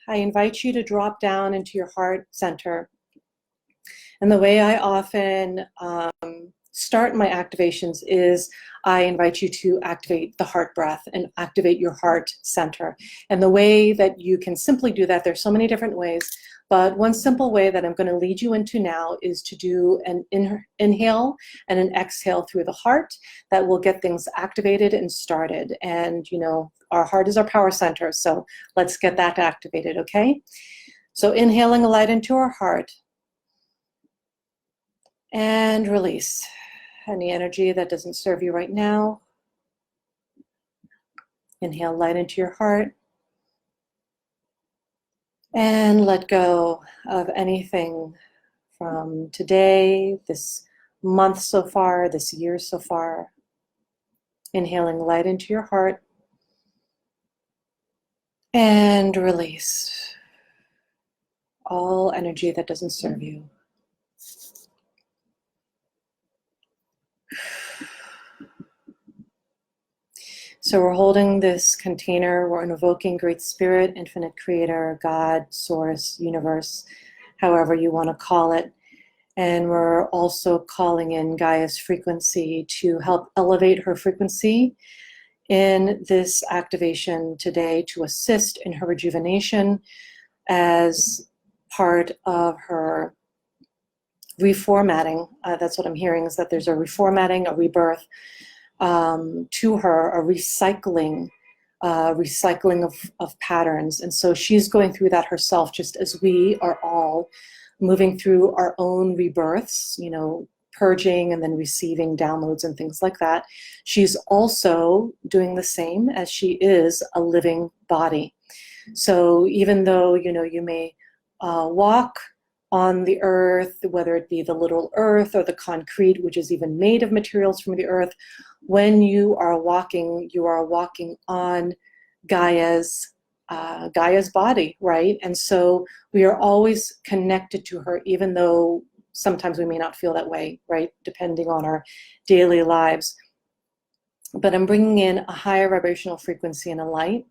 I invite you to drop down into your heart center. And the way I often start my activations is I invite you to activate the heart breath and activate your heart center. And the way that you can simply do that, there's so many different ways, but one simple way that I'm going to lead you into now is to do an inhale and an exhale through the heart that will get things activated and started. And, you know, our heart is our power center, so let's get that activated, okay? So inhaling a light into our heart. And release any energy that doesn't serve you right now. Inhale light into your heart. And let go of anything from today, this month so far, this year so far. Inhaling light into your heart. And release all energy that doesn't serve you. So we're holding this container, we're invoking Great Spirit, Infinite Creator, God, Source, Universe, however you want to call it. And we're also calling in Gaia's frequency to help elevate her frequency in this activation today to assist in her rejuvenation as part of her reformatting. That's what I'm hearing, is that there's a reformatting, a rebirth, to her, a recycling of patterns. And so she's going through that herself, just as we are all moving through our own rebirths, you know, purging and then receiving downloads and things like that. She's also doing the same, as she is a living body. So even though, you know, you may walk on the earth, whether it be the literal earth or the concrete, which is even made of materials from the earth, when you are walking on Gaia's body, right? And so we are always connected to her, even though sometimes we may not feel that way, right? Depending on our daily lives. But I'm bringing in a higher vibrational frequency and a light.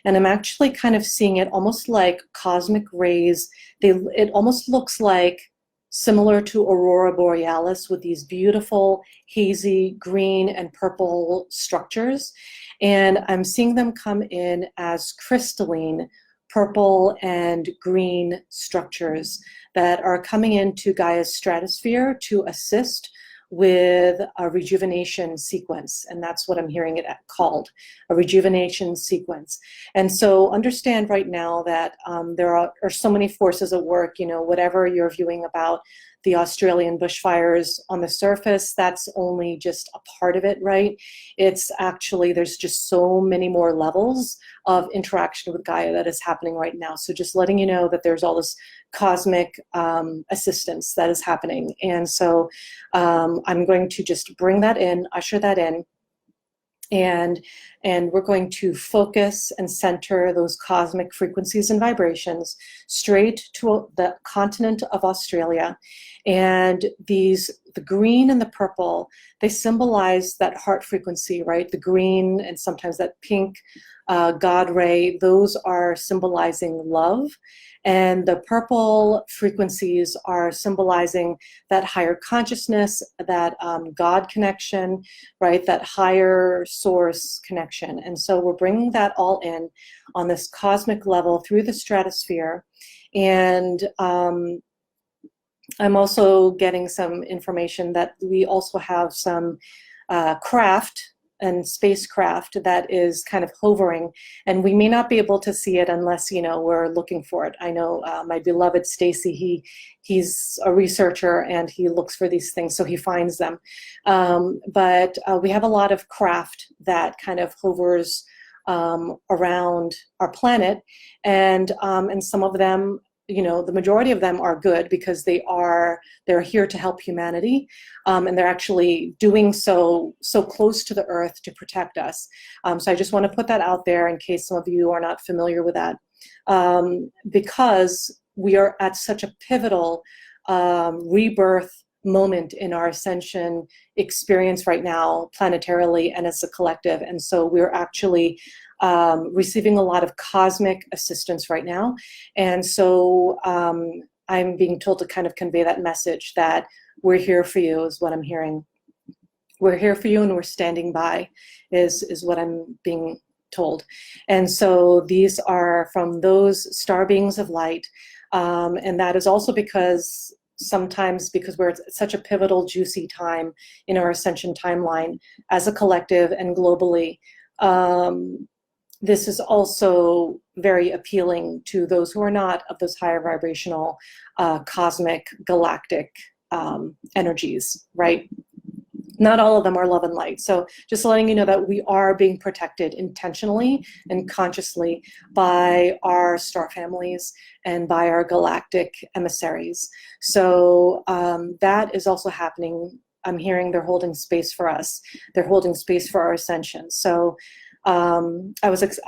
And I'm actually kind of seeing it almost like cosmic rays. It almost looks like similar to Aurora Borealis, with these beautiful hazy green and purple structures. And I'm seeing them come in as crystalline purple and green structures that are coming into Gaia's stratosphere to assist with a rejuvenation sequence. And that's what I'm hearing it called, a rejuvenation sequence. And so understand right now that there are so many forces at work. You know, whatever you're viewing about the Australian bushfires on the surface, that's only just a part of it, right? It's actually, there's just so many more levels of interaction with Gaia that is happening right now. So just letting you know that there's all this cosmic assistance that is happening. And so I'm going to just bring that in, usher that in, and we're going to focus and center those cosmic frequencies and vibrations straight to the continent of Australia. And the green and the purple, they symbolize that heart frequency, right? The green and sometimes that pink God ray, those are symbolizing love. And the purple frequencies are symbolizing that higher consciousness, that God connection, right? That higher source connection. And so we're bringing that all in on this cosmic level through the stratosphere. And I'm also getting some information that we also have some craft and spacecraft that is kind of hovering, and we may not be able to see it unless, you know, we're looking for it. I know my beloved Stacy, he's a researcher and he looks for these things, so he finds them. But we have a lot of craft that kind of hovers around our planet, and some of them, you know, the majority of them are good because they're here to help humanity, and they're actually doing so close to the earth to protect us. So I just want to put that out there in case some of you are not familiar with that, because we are at such a pivotal rebirth moment in our ascension experience right now, planetarily and as a collective. And so we're actually receiving a lot of cosmic assistance right now. And so I'm being told to kind of convey that message that we're here for you is what I'm hearing. We're here for you and we're standing by is what I'm being told. And so these are from those star beings of light. And that is also because sometimes because we're at such a pivotal, juicy time in our ascension timeline as a collective and globally. This is also very appealing to those who are not of those higher vibrational, cosmic, galactic energies, right? Not all of them are love and light. So just letting you know that we are being protected intentionally and consciously by our star families and by our galactic emissaries. So that is also happening. I'm hearing they're holding space for us. They're holding space for our ascension. So I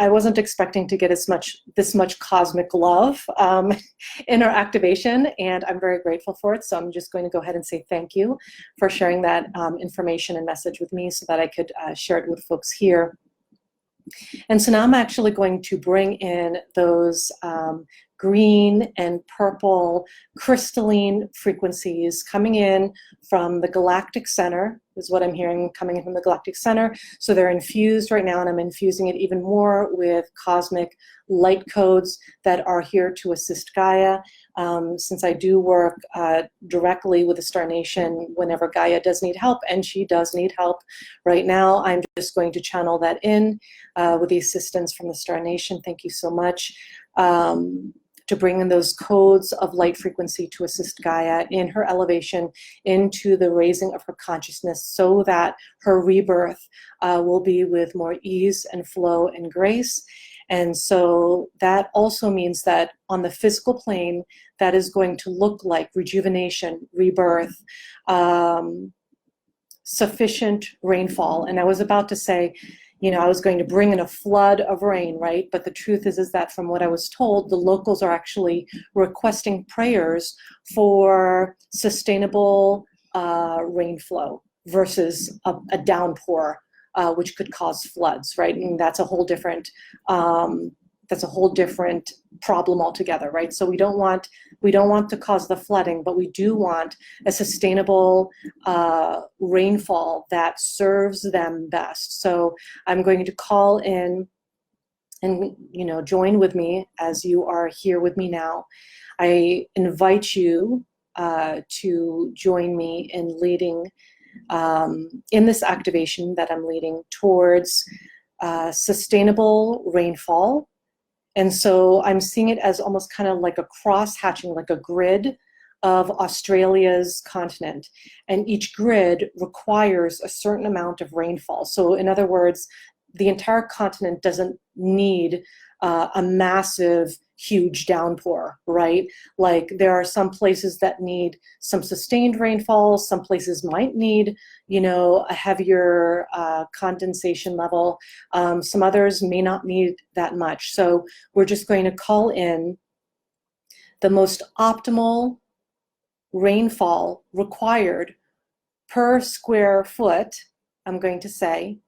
wasn't expecting to get this much cosmic love in our activation, and I'm very grateful for it. So I'm just going to go ahead and say thank you for sharing that information and message with me so that I could share it with folks here. And so now I'm actually going to bring in those green and purple crystalline frequencies coming in from the galactic center, is what I'm hearing coming in from the galactic center. So they're infused right now, and I'm infusing it even more with cosmic light codes that are here to assist Gaia. Since I do work directly with the Star Nation whenever Gaia does need help, and she does need help right now, I'm just going to channel that in with the assistance from the Star Nation. Thank you so much. To bring in those codes of light frequency to assist Gaia in her elevation into the raising of her consciousness so that her rebirth will be with more ease and flow and grace. And so that also means that on the physical plane, that is going to look like rejuvenation, rebirth, sufficient rainfall. And I was about to say, you know, I was going to bring in a flood of rain, right? But the truth is that from what I was told, the locals are actually requesting prayers for sustainable rain flow versus a downpour, which could cause floods, right? And that's a whole different problem altogether, right? So we don't want to cause the flooding, but we do want a sustainable rainfall that serves them best. So I'm going to call in and, you know, join with me as you are here with me now. I invite you to join me in leading in this activation that I'm leading towards sustainable rainfall. And so I'm seeing it as almost kind of like a cross-hatching, like a grid of Australia's continent. And each grid requires a certain amount of rainfall. So in other words, the entire continent doesn't need a massive, huge downpour, right? Like there are some places that need some sustained rainfall. Some places might need, you know, a heavier condensation level. Some others may not need that much. So we're just going to call in the most optimal rainfall required per square foot, I'm going to say,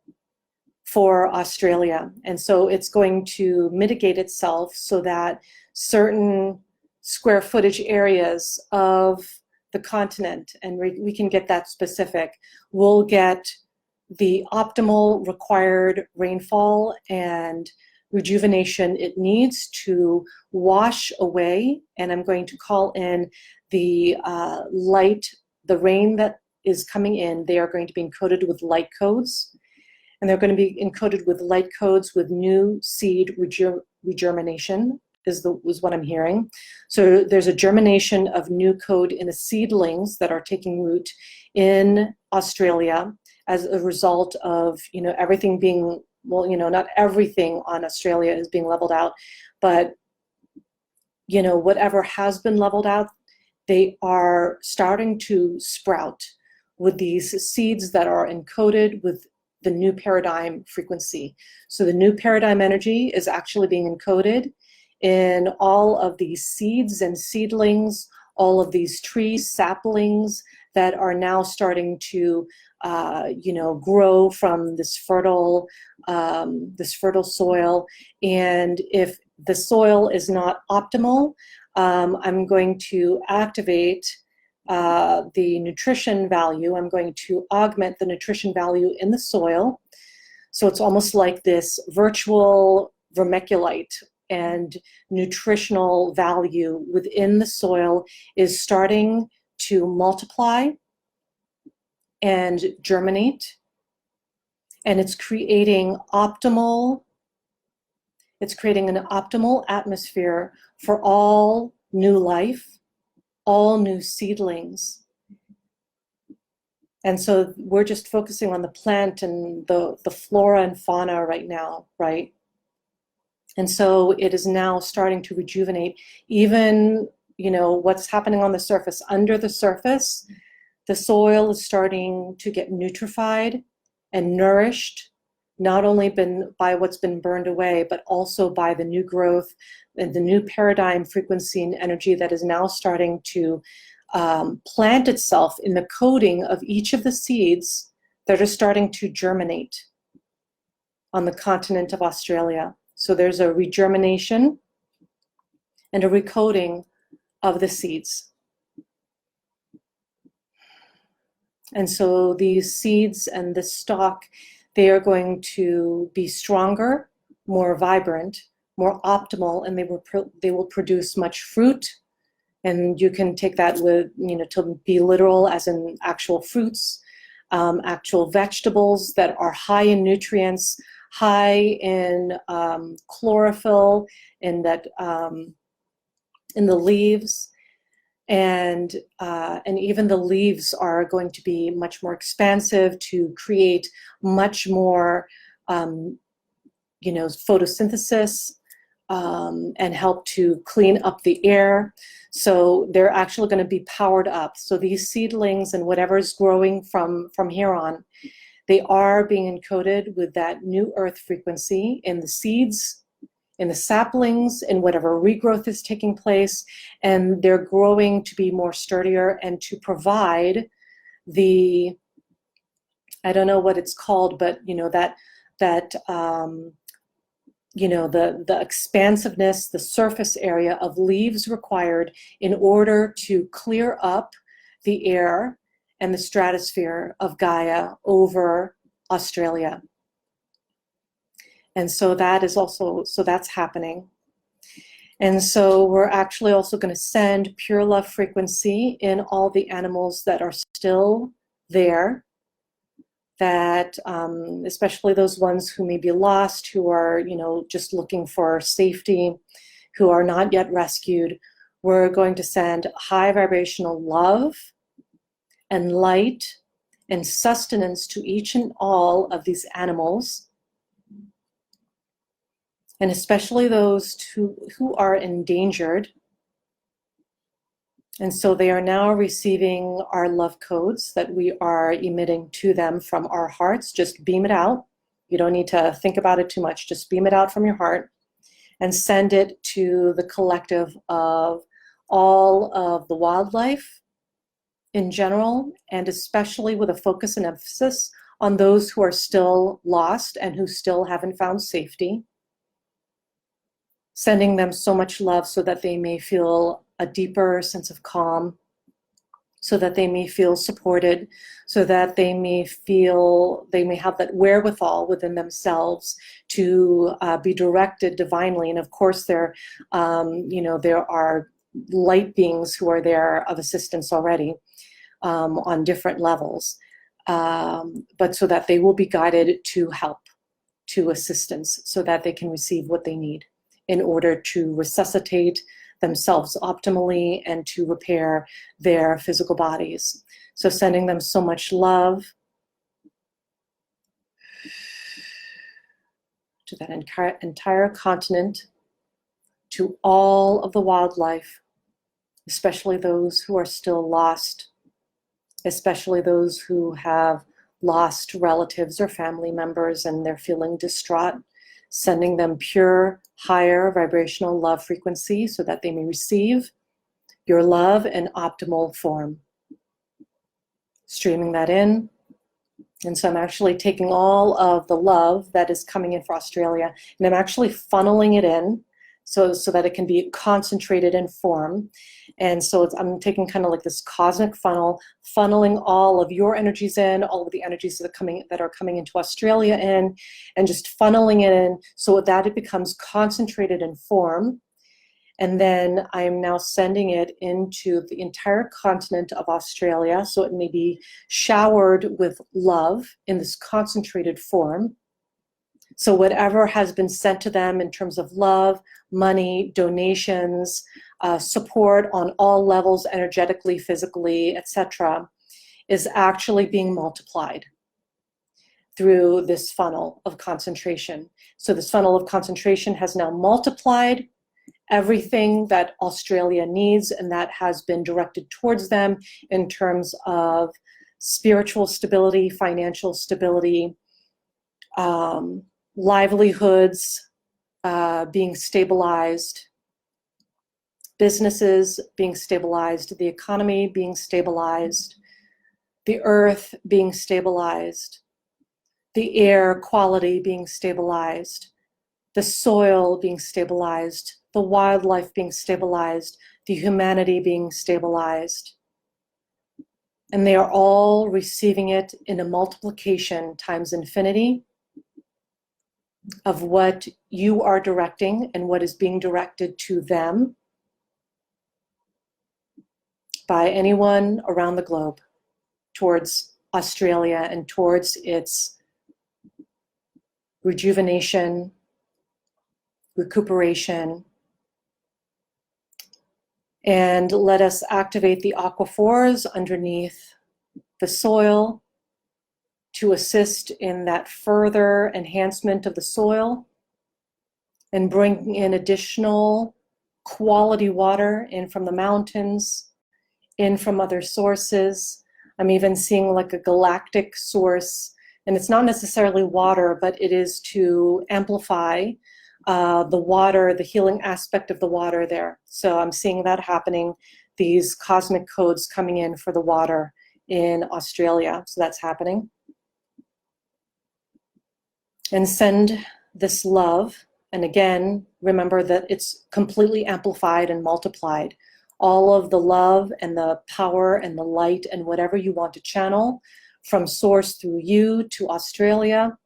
for Australia. And so it's going to mitigate itself so that certain square footage areas of the continent, and we can get that specific, will get the optimal required rainfall and rejuvenation it needs to wash away. And I'm going to call in the the rain that is coming in. They are going to be encoded with light codes. And they're going to be encoded with light codes with new seed regermination is what I'm hearing. So there's a germination of new code in the seedlings that are taking root in Australia as a result of, you know, everything being, well, you know, not everything on Australia is being leveled out, but, you know, whatever has been leveled out, they are starting to sprout with these seeds that are encoded with the new paradigm frequency. So the new paradigm energy is actually being encoded in all of these seeds and seedlings, all of these trees, saplings that are now starting to grow from this fertile soil. And if the soil is not optimal, I'm going to activate the nutrition value. I'm going to augment the nutrition value in the soil. So it's almost like this virtual vermiculite, and nutritional value within the soil is starting to multiply and germinate. And it's creating an optimal atmosphere for all new life, all new seedlings. And so we're just focusing on the plant and the flora and fauna right now, right? And so it is now starting to rejuvenate even, what's happening on the surface. Under the surface, the soil is starting to get nutrified and nourished, not only by what's been burned away, but also by the new growth and the new paradigm, frequency, and energy that is now starting to plant itself in the coding of each of the seeds that are starting to germinate on the continent of Australia. So there's a regermination and a recoding of the seeds. And so these seeds and this stalk, they are going to be stronger, more vibrant, more optimal, and they will produce much fruit. And you can take that with, to be literal, as in actual fruits, actual vegetables that are high in nutrients, high in chlorophyll, in the leaves, and even the leaves are going to be much more expansive to create much more, photosynthesis, and help to clean up the air. So they're actually going to be powered up. So these seedlings and whatever is growing from here on, they are being encoded with that new earth frequency in the seeds, in the saplings, in whatever regrowth is taking place, and they're growing to be more sturdier and to provide the, I don't know what it's called, but the expansiveness, the surface area of leaves required in order to clear up the air and the stratosphere of Gaia over Australia. And so that's happening. And so we're actually also going to send pure love frequency in all the animals that are still there, that especially those ones who may be lost, who are, just looking for safety, who are not yet rescued. We're going to send high vibrational love and light and sustenance to each and all of these animals, and especially those who are endangered. And so they are now receiving our love codes that we are emitting to them from our hearts. Just beam it out. You don't need to think about it too much. Just beam it out from your heart and send it to the collective of all of the wildlife in general, and especially with a focus and emphasis on those who are still lost and who still haven't found safety. Sending them so much love so that they may feel a deeper sense of calm, so that they may feel supported, so that they may have that wherewithal within themselves to be directed divinely. And of course, there are light beings who are there of assistance already on different levels, but so that they will be guided to help, to assistance, so that they can receive what they need in order to resuscitate themselves optimally and to repair their physical bodies. So sending them so much love to that entire continent, to all of the wildlife, especially those who are still lost, especially those who have lost relatives or family members and they're feeling distraught. Sending them pure, higher vibrational love frequency so that they may receive your love in optimal form. Streaming that in And so I'm actually taking all of the love that is coming in for Australia, and I'm actually funneling it in so that it can be concentrated in form. And so I'm taking kind of like this cosmic funnel, funneling all of your energies in, all of the energies that are coming into Australia in, and just funneling it in so that it becomes concentrated in form. And then I'm now sending it into the entire continent of Australia, so it may be showered with love in this concentrated form. So whatever has been sent to them in terms of love, money, donations, support on all levels, energetically, physically, etc., is actually being multiplied through this funnel of concentration. So this funnel of concentration has now multiplied everything that Australia needs, and that has been directed towards them in terms of spiritual stability, financial stability, livelihoods being stabilized, businesses being stabilized, the economy being stabilized, the earth being stabilized, the air quality being stabilized, the soil being stabilized, the wildlife being stabilized, the humanity being stabilized. And they are all receiving it in a multiplication times infinity of what you are directing and what is being directed to them by anyone around the globe towards Australia and towards its rejuvenation, recuperation. And let us activate the aquifers underneath the soil to assist in that further enhancement of the soil and bring in additional quality water in from the mountains, in from other sources. I'm even seeing like a galactic source, and it's not necessarily water, but it is to amplify the water, the healing aspect of the water there. So I'm seeing that happening, these cosmic codes coming in for the water in Australia. So that's happening. And send this love. And again, remember that it's completely amplified and multiplied. All of the love and the power and the light and whatever you want to channel from source through you to Australia.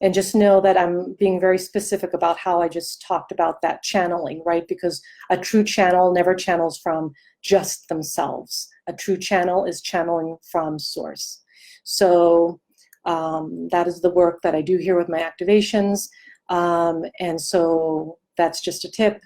And just know that I'm being very specific about how I just talked about that channeling, right? Because a true channel never channels from just themselves. A true channel is channeling from source. So that is the work that I do here with my activations. And so that's just a tip,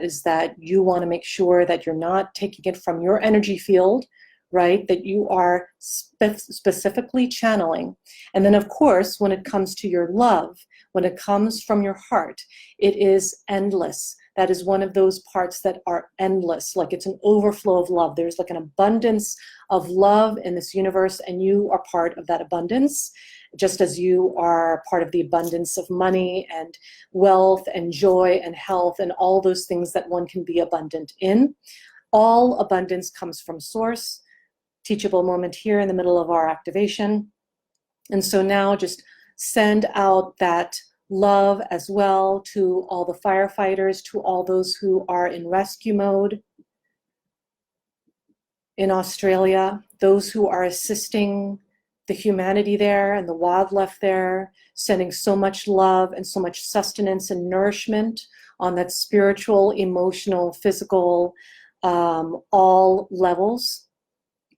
is that you want to make sure that you're not taking it from your energy field, right? That you are specifically channeling. And then, of course, when it comes to your love, when it comes from your heart, it is endless. That is one of those parts that are endless, like it's an overflow of love. There's like an abundance of love in this universe, and you are part of that abundance, just as you are part of the abundance of money and wealth and joy and health and all those things that one can be abundant in. All abundance comes from source. Teachable moment here in the middle of our activation. And so now just send out that love as well to all the firefighters, to all those who are in rescue mode in Australia, those who are assisting the humanity there and the wildlife there, sending so much love and so much sustenance and nourishment on that spiritual, emotional, physical, all levels,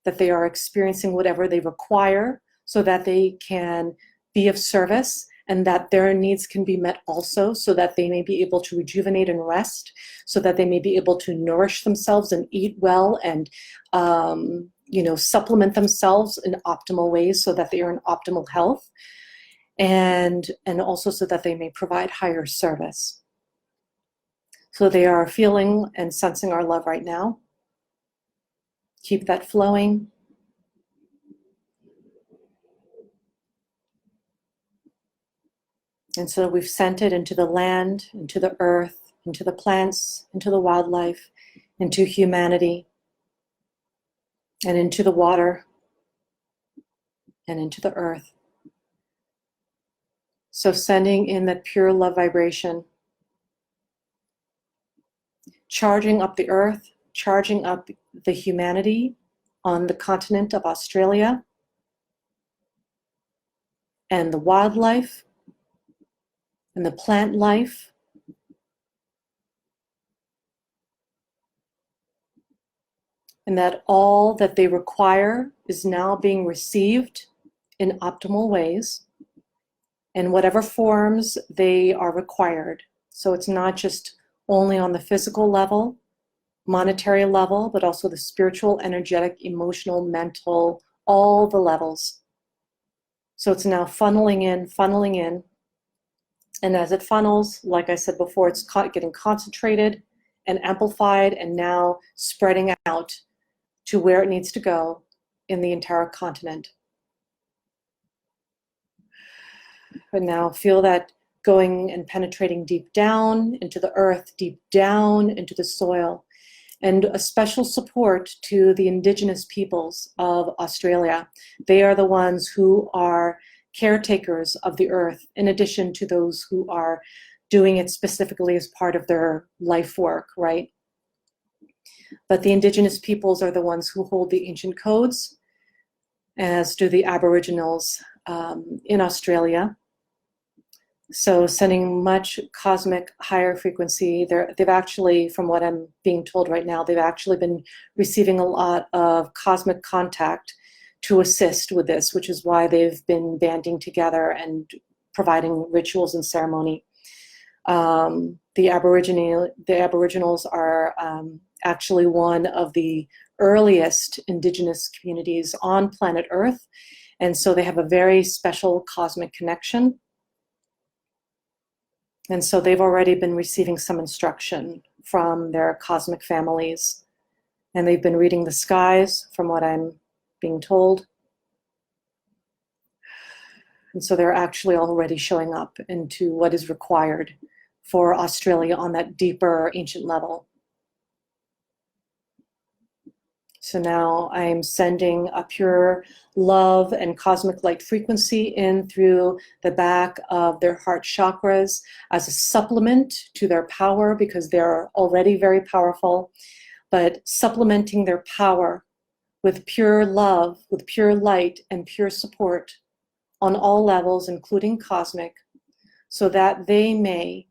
that they are experiencing whatever they require so that they can be of service and that their needs can be met also, so that they may be able to rejuvenate and rest, so that they may be able to nourish themselves and eat well and supplement themselves in optimal ways so that they are in optimal health, and also so that they may provide higher service. So they are feeling and sensing our love right now. Keep that flowing. And so we've sent it into the land, into the earth, into the plants, into the wildlife, into humanity, and into the water, and into the earth. So sending in that pure love vibration, charging up the earth, charging up the humanity on the continent of Australia, and the wildlife, and the plant life, and that all that they require is now being received in optimal ways, in whatever forms they are required. So it's not just only on the physical level, monetary level, but also the spiritual, energetic, emotional, mental, all the levels. So it's now funneling in. And as it funnels, like I said before, it's getting concentrated and amplified and now spreading out to where it needs to go in the entire continent. And now feel that going and penetrating deep down into the earth, deep down into the soil, and a special support to the indigenous peoples of Australia. They are the ones who are caretakers of the earth, in addition to those who are doing it specifically as part of their life work, right? But the indigenous peoples are the ones who hold the ancient codes, as do the Aboriginals in Australia. So sending much cosmic higher frequency. They've actually, from what I'm being told right now, they've actually been receiving a lot of cosmic contact to assist with this, which is why they've been banding together and providing rituals and ceremony. The Aboriginals are actually one of the earliest indigenous communities on planet Earth, and so they have a very special cosmic connection. And so they've already been receiving some instruction from their cosmic families, and they've been reading the skies, from what I'm being told. And so they're actually already showing up into what is required for Australia on that deeper ancient level. So now I'm sending a pure love and cosmic light frequency in through the back of their heart chakras as a supplement to their power, because they're already very powerful, but supplementing their power with pure love, with pure light and pure support on all levels, including cosmic, so that they may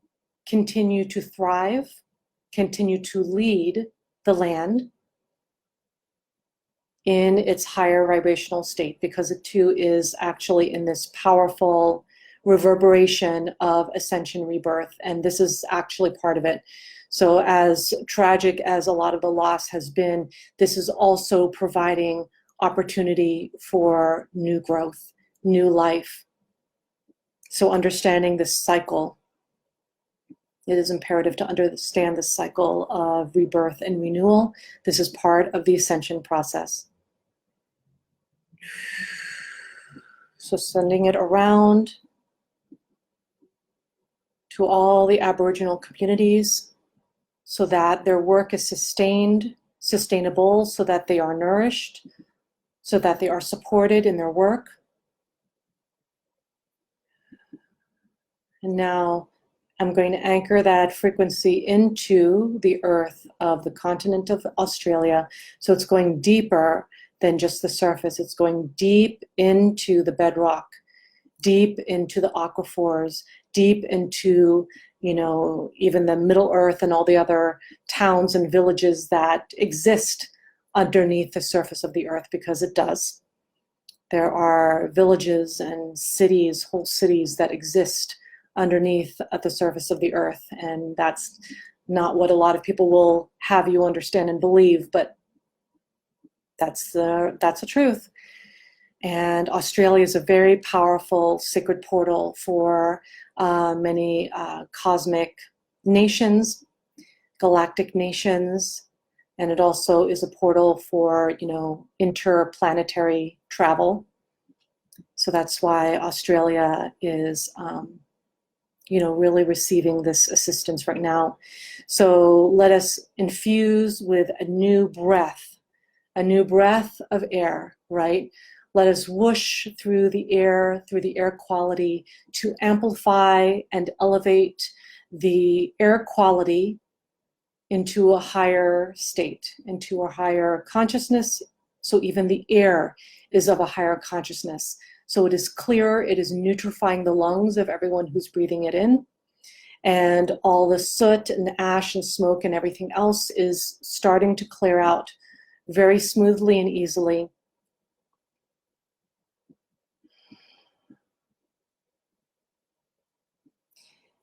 continue to thrive, continue to lead the land in its higher vibrational state, because it too is actually in this powerful reverberation of ascension rebirth, and this is actually part of it. So as tragic as a lot of the loss has been, this is also providing opportunity for new growth, new life. So understanding this cycle, it is imperative to understand the cycle of rebirth and renewal. This is part of the ascension process. So sending it around to all the Aboriginal communities so that their work is sustainable, so that they are nourished, so that they are supported in their work. And now I'm going to anchor that frequency into the earth of the continent of Australia. So it's going deeper than just the surface. It's going deep into the bedrock, deep into the aquifers, deep into, even the Middle Earth and all the other towns and villages that exist underneath the surface of the earth, because it does. There are villages and cities, whole cities that exist underneath at the surface of the earth, and that's not what a lot of people will have you understand and believe, but that's the truth. And Australia is a very powerful sacred portal for many cosmic nations, galactic nations, and it also is a portal for, interplanetary travel. So that's why Australia is, really receiving this assistance right now. So let us infuse with a new breath of air, right? Let us whoosh through the air quality, to amplify and elevate the air quality into a higher state, into a higher consciousness. So even the air is of a higher consciousness. So it is clearer, it is neutrifying the lungs of everyone who's breathing it in. And all the soot and ash and smoke and everything else is starting to clear out very smoothly and easily.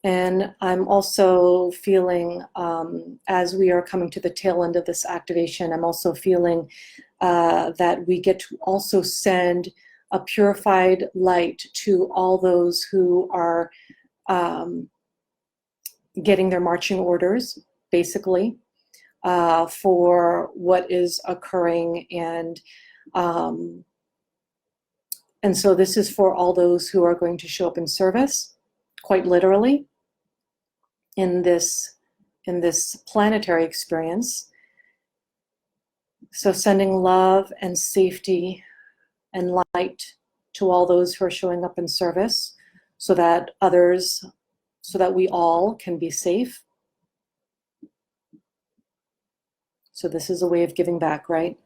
And I'm also feeling, as we are coming to the tail end of this activation, I'm also feeling that we get to also send a purified light to all those who are getting their marching orders, basically, for what is occurring. And so this is for all those who are going to show up in service, quite literally, in this planetary experience. So sending love and safety and light to all those who are showing up in service, so that others, so that we all can be safe. So this is a way of giving back, right?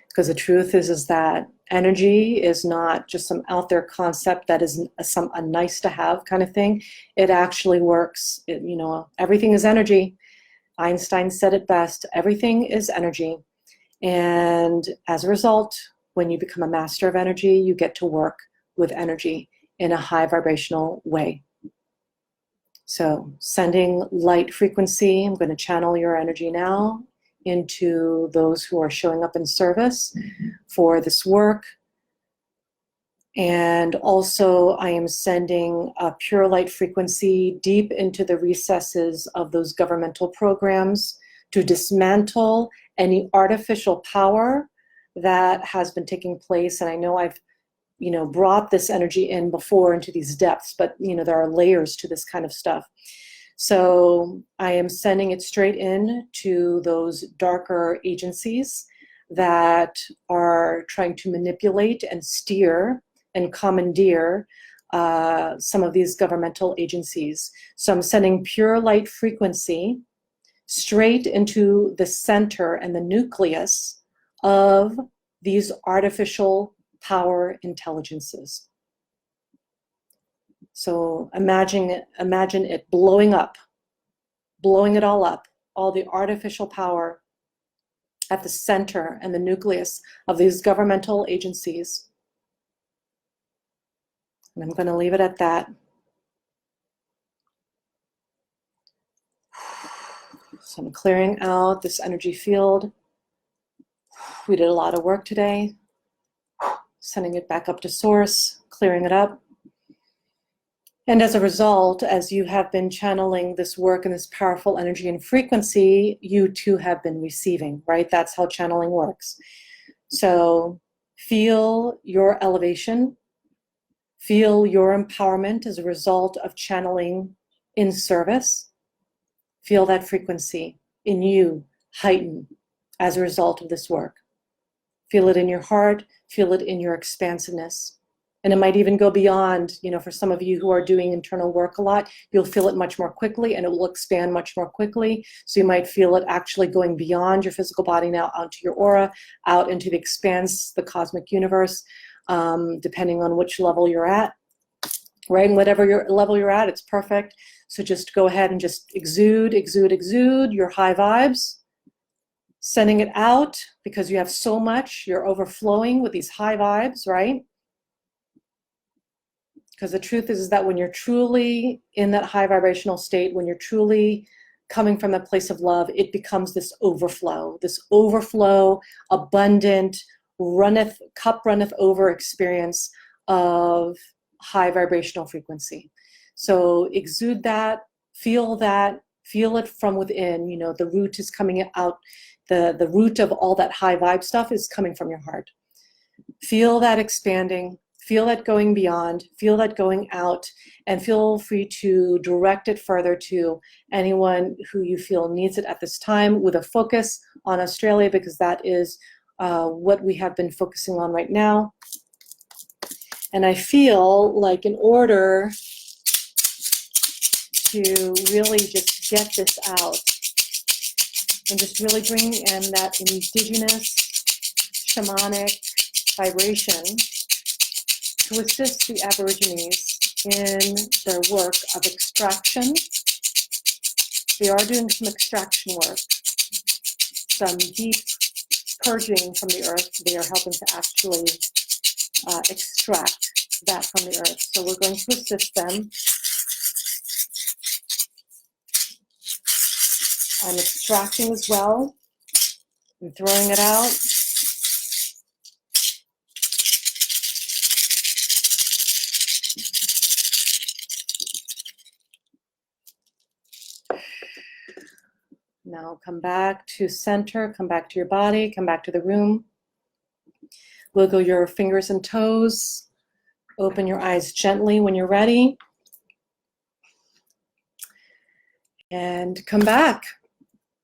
Because the truth is that energy is not just some out there concept that is a nice to have kind of thing. It actually works. You know, everything is energy. Einstein said it best, everything is energy. And as a result, when you become a master of energy, you get to work with energy in a high vibrational way. So sending light frequency, I'm going to channel your energy now into those who are showing up in service for this work. And also I am sending a pure light frequency deep into the recesses of those governmental programs to dismantle any artificial power that has been taking place. And I know I've brought this energy in before into these depths, but there are layers to this kind of stuff. So I am sending it straight in to those darker agencies that are trying to manipulate and steer and commandeer some of these governmental agencies. So I'm sending pure light frequency straight into the center and the nucleus of these artificial power intelligences. So imagine it blowing it all up, all the artificial power at the center and the nucleus of these governmental agencies. And I'm going to leave it at that. So I'm clearing out this energy field. We did a lot of work today. Sending it back up to source, clearing it up. And as a result, as you have been channeling this work and this powerful energy and frequency, you too have been receiving, right? That's how channeling works. So feel your elevation, feel your empowerment as a result of channeling in service. Feel that frequency in you heighten as a result of this work. Feel it in your heart, feel it in your expansiveness. And it might even go beyond, for some of you who are doing internal work a lot, you'll feel it much more quickly and it will expand much more quickly. So you might feel it actually going beyond your physical body now onto your aura, out into the expanse, the cosmic universe, depending on which level you're at, right? And whatever level you're at, it's perfect. So just go ahead and just exude your high vibes, sending it out because you have so much, you're overflowing with these high vibes, right? Because the truth is that when you're truly in that high vibrational state, when you're truly coming from that place of love, it becomes this overflow, abundant, cup runneth over experience of high vibrational frequency. So exude that, feel it from within. The root is coming out, the root of all that high vibe stuff is coming from your heart. Feel that expanding. Feel that going beyond, feel that going out, and feel free to direct it further to anyone who you feel needs it at this time, with a focus on Australia, because that is what we have been focusing on right now. And I feel like in order to really just get this out and just really bring in that indigenous shamanic vibration to assist the Aborigines in their work of extraction. They are doing some extraction work, some deep purging from the earth. They are helping to actually extract that from the earth. So we're going to assist them. I'm extracting as well. I'm throwing it out. Now come back to center, come back to your body, come back to the room. Wiggle your fingers and toes. Open your eyes gently when you're ready. And come back.